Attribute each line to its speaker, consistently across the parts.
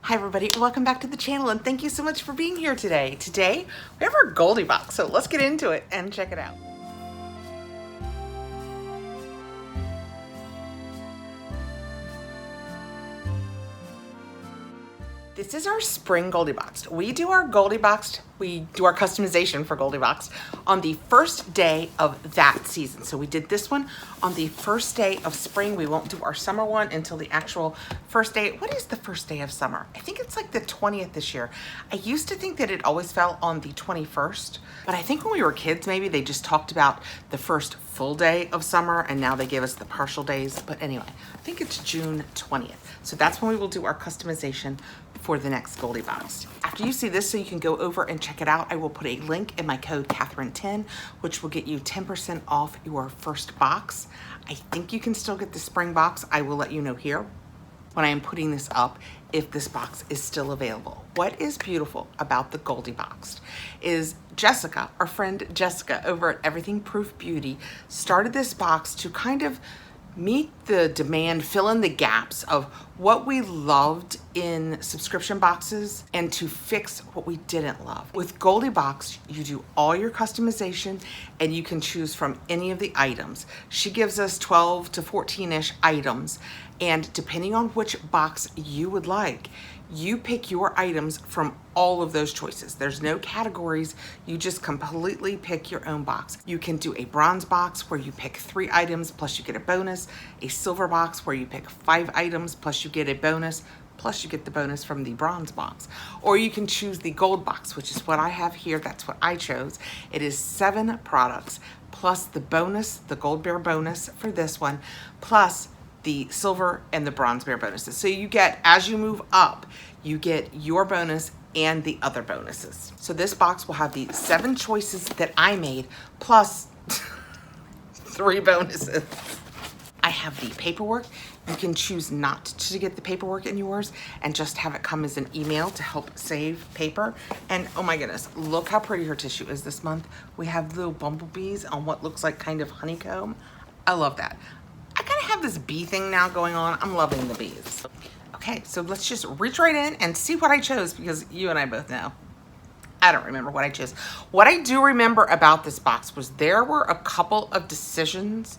Speaker 1: Hi everybody, welcome back to the channel and thank you so much for being here today. Today, we have our Goldie box, so let's get into it and check it out. This is our spring Goldie Boxed. We do our Goldie Boxed, we do our customization for Goldie Boxed on the first day of that season. So we did this one on the first day of spring. We won't do our summer one until the actual first day. What is the first day of summer? I think it's like the 20th this year. I used to think that it always fell on the 21st, but I think when we were kids, maybe they just talked about the first full day of summer and now they give us the partial days. But anyway, I think it's June 20th. So that's when we will do our customization for the next Goldie Boxed. After you see this, so you can go over and check it out, I will put a link in my code Catherine10, which will get you 10% off your first box. I think you can still get the spring box. I will let you know here when I am putting this up if this box is still available. What is beautiful about the Goldie Boxed is Jessica, our friend Jessica over at Everything Proof Beauty, started this box to kind of meet the demand, fill in the gaps of what we loved in subscription boxes and to fix what we didn't love. With Goldie Boxed, you do all your customization and you can choose from any of the items. She gives us 12 to 14-ish items, and depending on which box you would like, you pick your items from all of those choices. There's no categories. You just completely pick your own box. You can do a bronze box where you pick 3 items plus you get a bonus, a silver box where you pick 5 items plus you get a bonus, plus you get the bonus from the bronze box. Or you can choose the gold box, which is what I have here. That's what I chose. It is 7 products plus the bonus, the gold bear bonus for this one, plus the silver and the bronze bear bonuses. So you get, as you move up, you get your bonus and the other bonuses. So this box will have the 7 choices that I made plus 3 bonuses. I have the paperwork. You can choose not to get the paperwork in yours and just have it come as an email to help save paper. And oh my goodness, look how pretty her tissue is this month. We have little bumblebees on what looks like kind of honeycomb. I love that. I kind of have this bee thing now going on. I'm loving the bees. Okay, so let's just reach right in and see what I chose, because you and I both know I don't remember what I chose. What I do remember about this box was there were a couple of decisions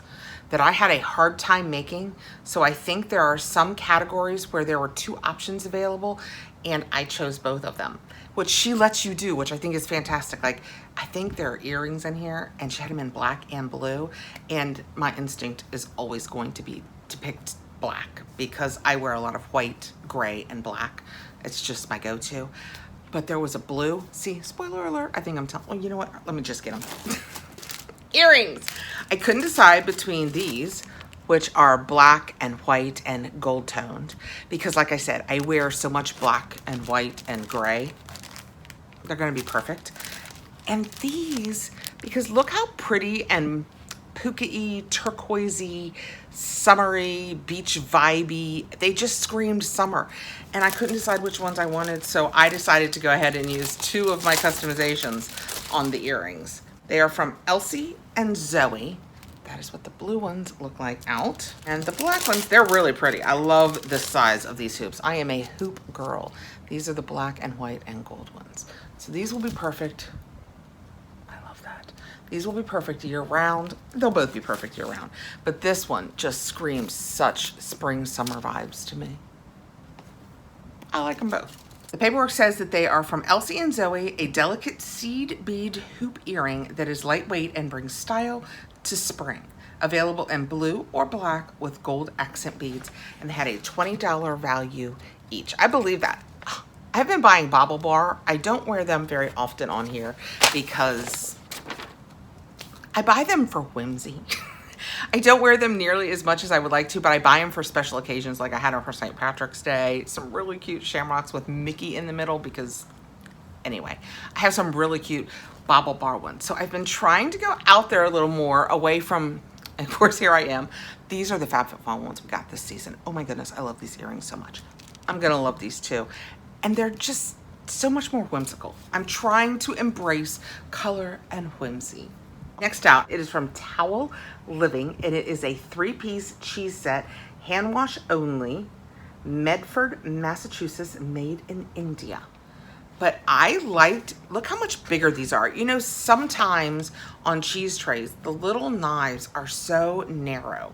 Speaker 1: that I had a hard time making. So I think there are some categories where there were 2 options available and I chose both of them, which she lets you do, which I think is fantastic. Like, I think there are earrings in here and she had them in black and blue, and my instinct is always going to be to pick black because I wear a lot of white, gray, and black. It's just my go-to. But there was a blue, see, spoiler alert, I think I'm telling, well, you know what, let me just get them. Earrings. I couldn't decide between these, which are black and white and gold toned, because like I said, I wear so much black and white and gray. They're gonna be perfect. And these, because look how pretty and puka-y, turquoisey, summery, beach vibey. They just screamed summer. And I couldn't decide which ones I wanted, so I decided to go ahead and use 2 of my customizations on the earrings. They are from Elsie and Zoe. That is what the blue ones look like out. And the black ones, they're really pretty. I love the size of these hoops. I am a hoop girl. These are the black and white and gold ones. So these will be perfect. I love that. These will be perfect year round. They'll both be perfect year round. But this one just screams such spring summer vibes to me. I like them both. The paperwork says that they are from Elsie and Zoe, a delicate seed bead hoop earring that is lightweight and brings style to spring. Available in blue or black with gold accent beads, and they had a $20 value each. I believe that. I've been buying Bobble Bar. I don't wear them very often on here because I buy them for whimsy. I don't wear them nearly as much as I would like to, but I buy them for special occasions, like I had them for St. Patrick's Day. Some really cute shamrocks with Mickey in the middle because, anyway, I have some really cute Bobble Bar ones. So I've been trying to go out there a little more away from, and of course, here I am. These are the Fabfitfun ones we got this season. Oh my goodness, I love these earrings so much. I'm gonna love these too. And they're just so much more whimsical. I'm trying to embrace color and whimsy. Next out, it is from Towel Living, and it is a 3-piece cheese set, hand wash only, Medford, Massachusetts, made in India. But I liked, look how much bigger these are. You know, sometimes on cheese trays, the little knives are so narrow.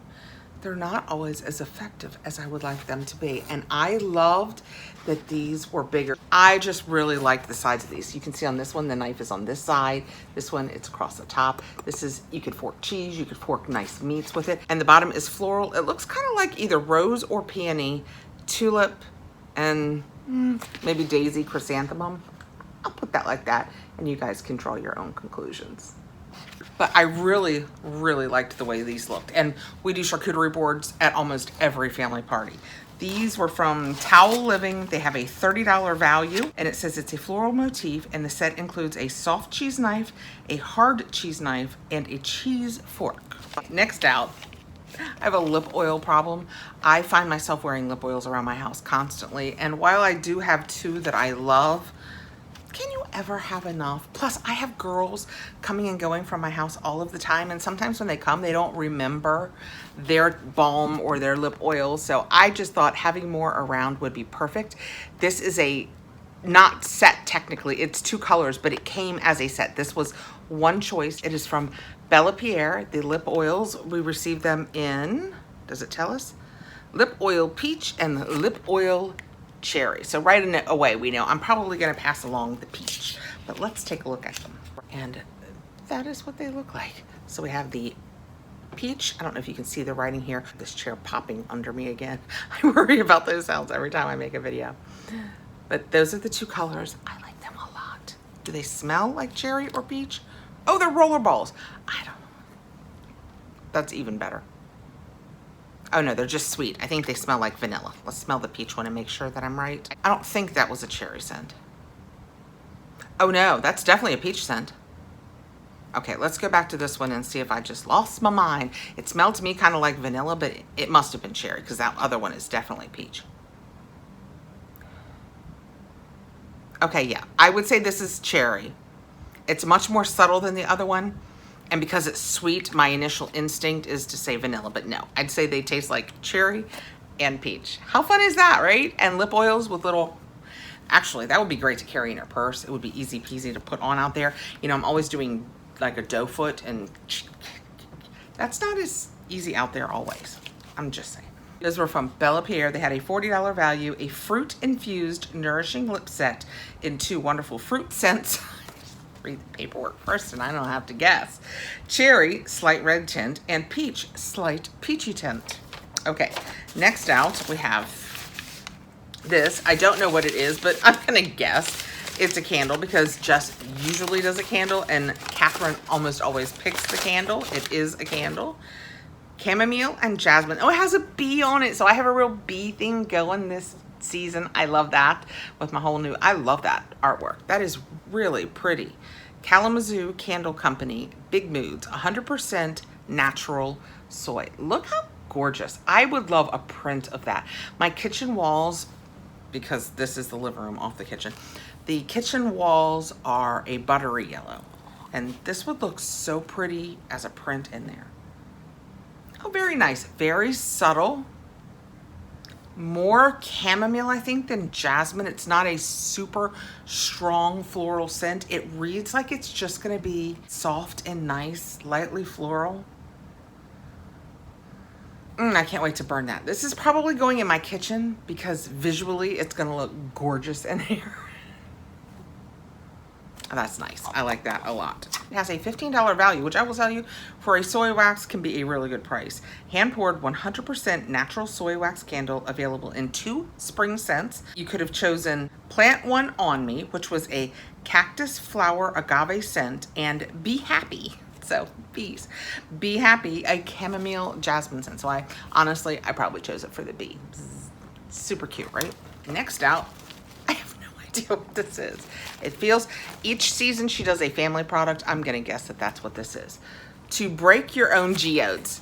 Speaker 1: They're not always as effective as I would like them to be. And I loved that these were bigger. I just really liked the size of these. You can see on this one, the knife is on this side. This one, it's across the top. This is, you could fork cheese, you could fork nice meats with it. And the bottom is floral. It looks kind of like either rose or peony, tulip, and maybe daisy, chrysanthemum. I'll put that like that, and you guys can draw your own conclusions. But I really, really liked the way these looked. And we do charcuterie boards at almost every family party. These were from Towel Living. They have a $30 value, and it says it's a floral motif, and the set includes a soft cheese knife, a hard cheese knife, and a cheese fork. Next out, I have a lip oil problem. I find myself wearing lip oils around my house constantly, and while I do have two that I love, can you ever have enough? Plus, I have girls coming and going from my house all of the time, and sometimes when they come, they don't remember their balm or their lip oil, so I just thought having more around would be perfect. This is a not set technically, it's two colors, but it came as a set. This was one choice. It is from Bella Pierre, the lip oils. We received them in, does it tell us? Lip oil peach and lip oil cherry. So right in it away, we know I'm probably going to pass along the peach, but let's take a look at them. And that is what they look like. So we have the peach. I don't know if you can see the writing here. This chair popping under me again. I worry about those sounds every time I make a video. But those are the two colors. I like them a lot. Do they smell like cherry or peach? Oh, they're roller balls. I don't know. That's even better. Oh no, they're just sweet. I think they smell like vanilla. Let's smell the peach one and make sure that I'm right. I don't think that was a cherry scent. Oh no, that's definitely a peach scent. Okay, let's go back to this one and see if I just lost my mind. It smelled to me kind of like vanilla, but it must have been cherry because that other one is definitely peach. Okay, yeah, I would say this is cherry. It's much more subtle than the other one. And because it's sweet, my initial instinct is to say vanilla, but no, I'd say they taste like cherry and peach. How fun is that, right? And lip oils with little, actually, that would be great to carry in your purse. It would be easy peasy to put on out there. You know, I'm always doing like a doe foot, and that's not as easy out there always. I'm just saying. Those were from Bella Pierre. They had a $40 value, a fruit-infused nourishing lip set in two wonderful fruit scents. Read the paperwork first and I don't have to guess. Cherry, slight red tint, and peach, slight peachy tint. Okay, next out we have this. I don't know what it is, but I'm gonna guess it's a candle because Jess usually does a candle and Catherine almost always picks the candle. It is a candle. Chamomile and jasmine. Oh, it has a bee on it, so I have a real bee thing going this season. I love that with my whole new, I love that artwork. That is really pretty. Kalamazoo Candle Company, Big Moods, 100% natural soy. Look how gorgeous. I would love a print of that. My kitchen walls, because this is the living room off the kitchen, the kitchen walls are a buttery yellow, and this would look so pretty as a print in there. Oh, very nice. Very subtle. More chamomile, I think, than jasmine. It's not a super strong floral scent. It reads like it's just going to be soft and nice, lightly floral. I can't wait to burn that. This is probably going in my kitchen because visually it's going to look gorgeous in here. That's nice. I like that a lot. It has a $15 value, which I will tell you, for a soy wax can be a really good price. Hand-poured 100% natural soy wax candle available in 2 spring scents. You could have chosen Plant One On Me, which was a cactus flower agave scent, and Be Happy. So, bees. Be Happy, a chamomile jasmine scent. So I probably chose it for the bee. Super cute, right? Next out, what this is. It feels, each season she does a family product. I'm gonna guess that that's what this is. To break your own geodes.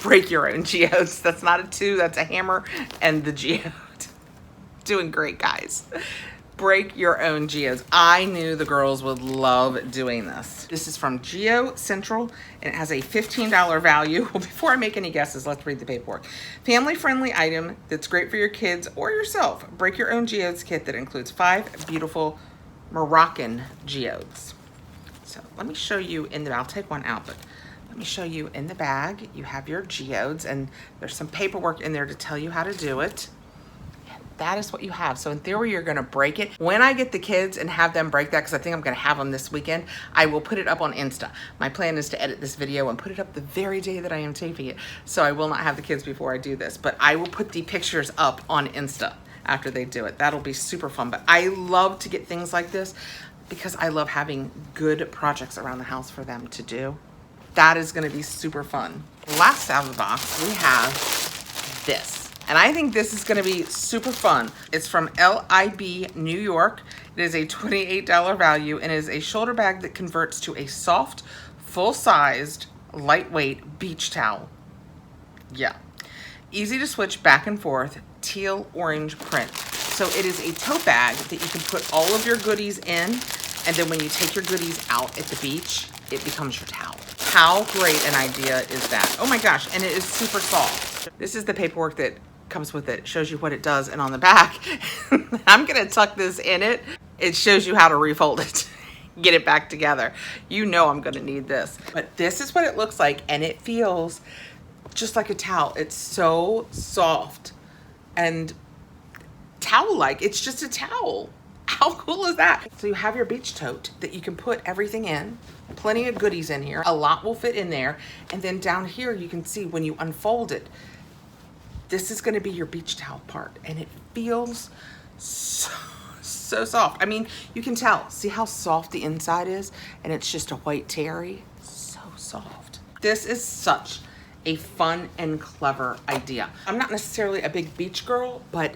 Speaker 1: Break your own geodes. That's not a 2, that's a hammer and the geode. Doing great, guys. break your own geodes. I knew the girls would love doing this. This is from Geo Central and it has a $15 value. Well, before I make any guesses, let's read the paperwork. Family-friendly item that's great for your kids or yourself. Break your own geodes kit that includes 5 beautiful Moroccan geodes. So let me show you in the, I'll take one out, but let me show you in the bag. You have your geodes and there's some paperwork in there to tell you how to do it. That is what you have. So in theory, you're gonna break it. When I get the kids and have them break that, because I think I'm gonna have them this weekend, I will put it up on Insta. My plan is to edit this video and put it up the very day that I am taping it. So I will not have the kids before I do this, but I will put the pictures up on Insta after they do it. That'll be super fun. But I love to get things like this because I love having good projects around the house for them to do. That is gonna be super fun. Last out of the box, we have this. And I think this is gonna be super fun. It's from LIB New York. It is a $28 value and is a shoulder bag that converts to a soft, full-sized, lightweight beach towel. Yeah. Easy to switch back and forth, teal orange print. So it is a tote bag that you can put all of your goodies in, and then when you take your goodies out at the beach, it becomes your towel. How great an idea is that? Oh my gosh, and it is super soft. This is the paperwork that comes with it. It shows you what it does, and on the back, I'm gonna tuck this in it. It shows you how to refold it, get it back together. You know I'm gonna need this. But this is what it looks like, and it feels just like a towel. It's so soft and towel-like. It's just a towel. How cool is that? So you have your beach tote that you can put everything in. Plenty of goodies in here. A lot will fit in there. And then down here, you can see when you unfold it, this is gonna be your beach towel part. And it feels so soft. I mean, you can tell, see how soft the inside is? And it's just a white terry. So soft. This is such a fun and clever idea. I'm not necessarily a big beach girl, but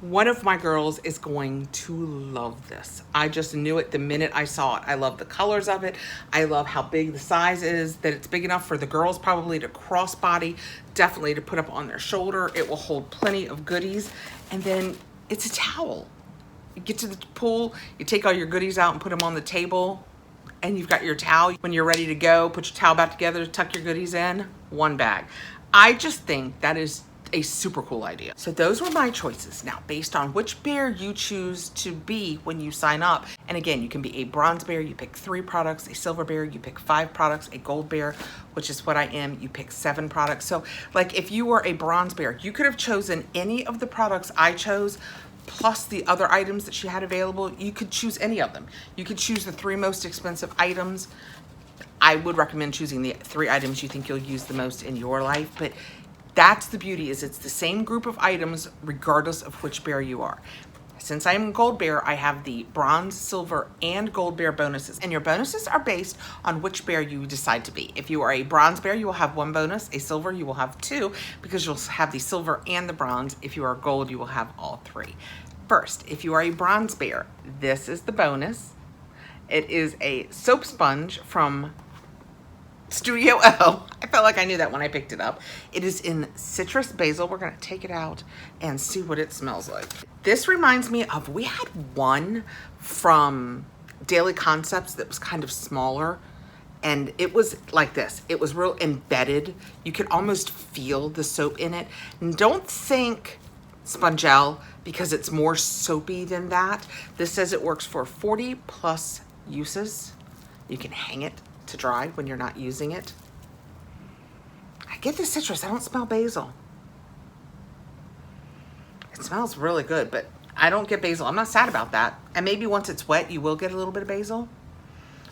Speaker 1: one of my girls is going to love this. I just knew it the minute I saw it. I love the colors of it. I love how big the size is, that it's big enough for the girls probably to crossbody, definitely to put up on their shoulder. It will hold plenty of goodies. And then it's a towel. You get to the pool, you take all your goodies out and put them on the table, and you've got your towel. When you're ready to go, put your towel back together, tuck your goodies in, one bag. I just think that is a super cool idea. So those were my choices. Now, based on which bear you choose to be when you sign up, and again, you can be a bronze bear, you pick 3 products, a silver bear, you pick 5 products, a gold bear, which is what I am, you pick 7 products. So like if you were a bronze bear, you could have chosen any of the products I chose, plus the other items that she had available. You could choose any of them. You could choose the 3 most expensive items. I would recommend choosing the 3 items you think you'll use the most in your life, but that's the beauty, is it's the same group of items regardless of which bear you are. Since I'm gold bear, I have the bronze, silver, and gold bear bonuses. And your bonuses are based on which bear you decide to be. If you are a bronze bear, you will have 1 bonus. A silver, you will have 2, because you'll have the silver and the bronze. If you are gold, you will have all 3. First, if you are a bronze bear, this is the bonus. It is a soap sponge from Studio O. I felt like I knew that when I picked it up. It is in citrus basil. We're gonna take it out and see what it smells like. This reminds me of, we had one from Daily Concepts that was kind of smaller, and it was like this. It was real embedded. You could almost feel the soap in it. And don't think Spongel, because it's more soapy than that. This says it works for 40+ uses. You can hang it to dry when you're not using it. I get the citrus, I don't smell basil. It smells really good, but I don't get basil. I'm not sad about that. And maybe once it's wet, you will get a little bit of basil,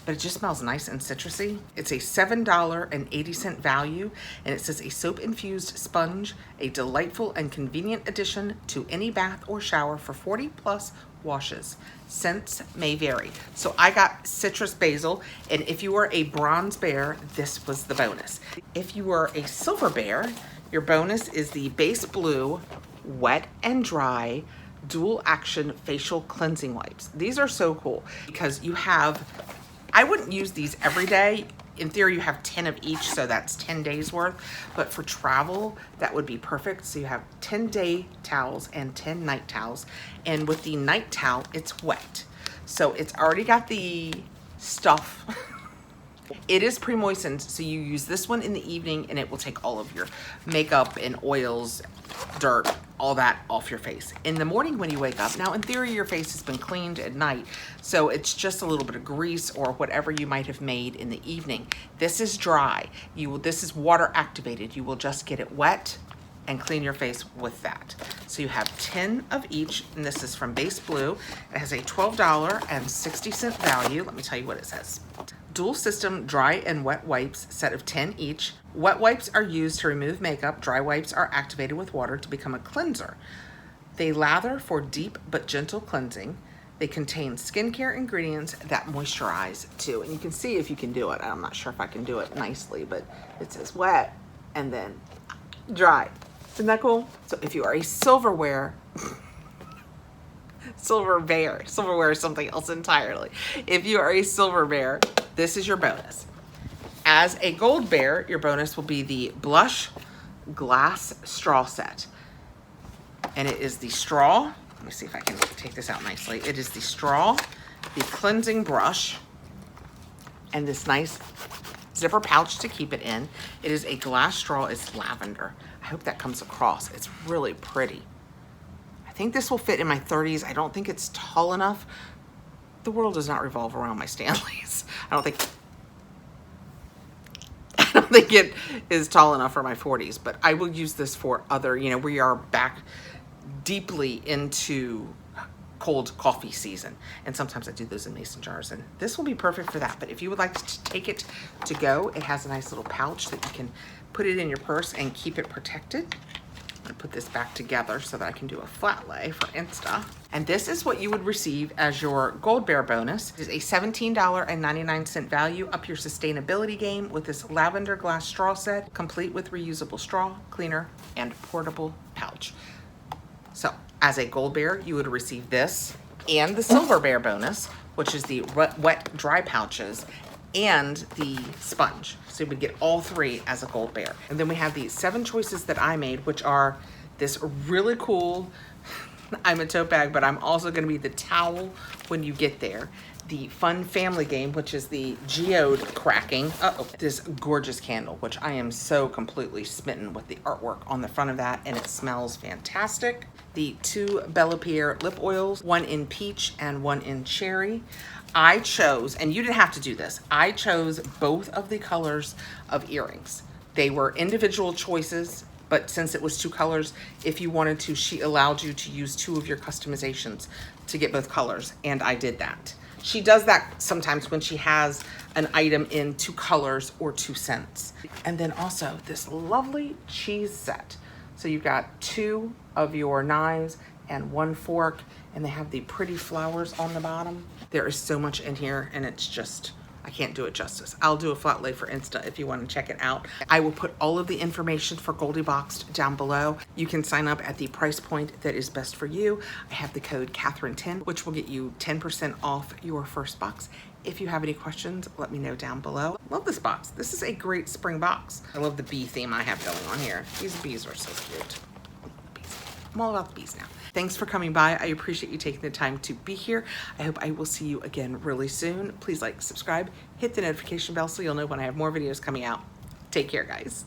Speaker 1: but it just smells nice and citrusy. It's a $7.80 value, and it says a soap-infused sponge, a delightful and convenient addition to any bath or shower for 40+ washes. Scents may vary. So I got citrus basil, and if you were a bronze bear, this was the bonus. If you were a silver bear, your bonus is the base blue wet and dry dual action facial cleansing wipes. These are so cool because you have, I wouldn't use these every day. in theory you have 10 of each, so that's 10 days worth, but for travel that would be perfect. So you have 10 day towels and 10 night towels, and with the night towel it's wet, so it's already got the stuff. It is pre-moistened, so you use this one in the evening and it will take all of your makeup and oils, dirt, all that off your face. In the morning when you wake up, now in theory your face has been cleaned at night, so it's just a little bit of grease or whatever you might have made in the evening. This is dry. This is water activated. You will just get it wet and clean your face with that. So you have 10 of each, and this is from Base Blue. It has a $12.60 value. Let me tell you what it says. Dual system dry and wet wipes, set of 10 each. Wet wipes are used to remove makeup. Dry wipes are activated with water to become a cleanser. They lather for deep but gentle cleansing. They contain skincare ingredients that moisturize too. And you can see if you can do it. I'm not sure if I can do it nicely, but it says wet and then dry. Isn't that cool? So if you are a silverware, silverware is something else entirely. If you are a silver bear, this is your bonus. As a gold bear, your bonus will be the blush glass straw set. And it is the straw. Let me see if I can take this out nicely. It is the straw, the cleansing brush, and this nice zipper pouch to keep it in. It is a glass straw. It's lavender. I hope that comes across. It's really pretty. I think this will fit in my 30s. I don't think it's tall enough. The world does not revolve around my Stanleys. I don't think it is tall enough for my 40s, but I will use this for other, we are back deeply into cold coffee season, and sometimes I do those in mason jars, and this will be perfect for that. But if you would like to take it to go, it has a nice little pouch that you can put it in your purse and keep it protected. I'm gonna put this back together so that I can do a flat lay for Insta. And this is what you would receive as your Gold Bear bonus. It is a $17.99 value. Up your sustainability game with this lavender glass straw set, complete with reusable straw, cleaner, and portable pouch. So as a Gold Bear, you would receive this and the Silver Bear bonus, which is the wet dry pouches and the sponge. So you would get all three as a Gold Bear. And then we have the 7 choices that I made, which are this really cool, I'm a tote bag, but I'm also gonna be the towel when you get there. The fun family game, which is the geode cracking. This gorgeous candle, which I am so completely smitten with the artwork on the front of that, and it smells fantastic. The 2 Bella Pierre lip oils, 1 in peach and 1 in cherry. I chose, and you didn't have to do this, I chose both of the colors of earrings. They were individual choices, but since it was 2 colors, if you wanted to, she allowed you to use 2 of your customizations to get both colors, and I did that. She does that sometimes when she has an item in 2 colors or 2 scents. And then also this lovely cheese set. So you've got 2 of your knives and 1 fork, and they have the pretty flowers on the bottom. There is so much in here, and it's just, I can't do it justice. I'll do a flat lay for Insta if you want to check it out. I will put all of the information for Goldie Boxed down below. You can sign up at the price point that is best for you. I have the code Catherine10, which will get you 10% off your first box. If you have any questions, let me know down below. Love this box. This is a great spring box. I love the bee theme I have going on here. These bees are so cute. I'm all about the bees now. Thanks for coming by. I appreciate you taking the time to be here. I hope I will see you again really soon. Please like, subscribe, hit the notification bell so you'll know when I have more videos coming out. Take care, guys.